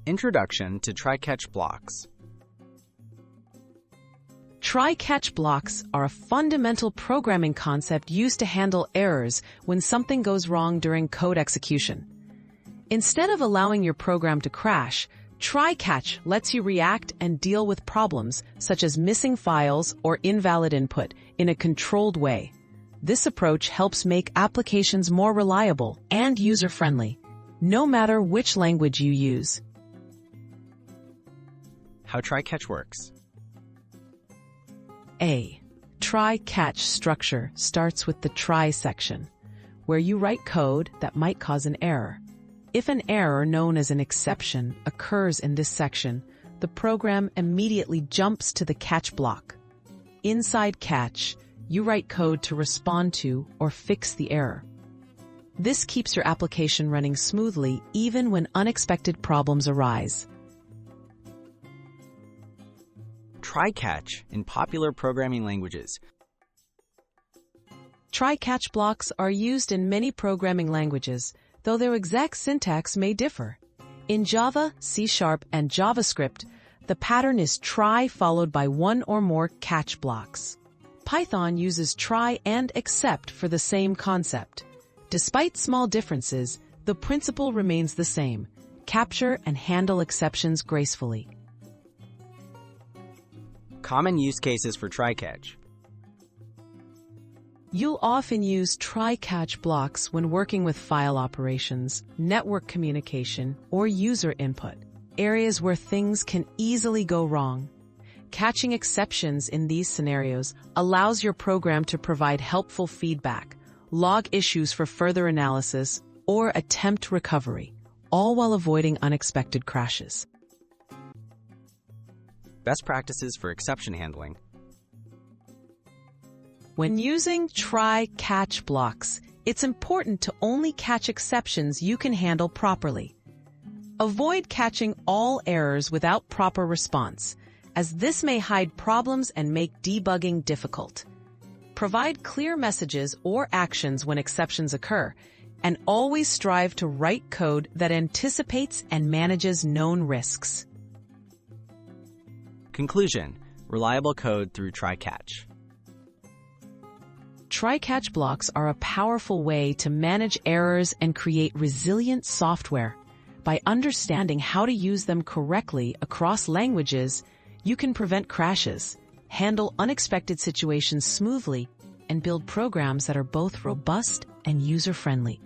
Introduction to try-catch blocks. Try-catch blocks are a fundamental programming concept used to handle errors when something goes wrong during code execution. Instead of allowing your program to crash, try-catch lets you react and deal with problems such as missing files or invalid input in a controlled way. This approach helps make applications more reliable and user-friendly, no matter which language you use. How try-catch works. A. Try-catch structure starts with the try section, where you write code that might cause an error. If an error known as an exception occurs in this section, the program immediately jumps to the catch block. Inside catch, you write code to respond to or fix the error. This keeps your application running smoothly even when unexpected problems arise. Try-catch in popular programming languages. Try-catch blocks are used in many programming languages, though their exact syntax may differ. In Java, C#, and JavaScript, the pattern is try followed by one or more catch blocks. Python uses try and except for the same concept. Despite small differences, the principle remains the same: capture and handle exceptions gracefully. Common use cases for try-catch. You'll often use try-catch blocks when working with file operations, network communication, or user input, areas where things can easily go wrong. Catching exceptions in these scenarios allows your program to provide helpful feedback, log issues for further analysis, or attempt recovery, all while avoiding unexpected crashes. Best practices for exception handling. When using try-catch blocks, it's important to only catch exceptions you can handle properly. Avoid catching all errors without proper response, as this may hide problems and make debugging difficult. Provide clear messages or actions when exceptions occur, and always strive to write code that anticipates and manages known risks. Conclusion: reliable code through try-catch. Try-catch blocks are a powerful way to manage errors and create resilient software. By understanding how to use them correctly across languages, you can prevent crashes, handle unexpected situations smoothly, and build programs that are both robust and user-friendly.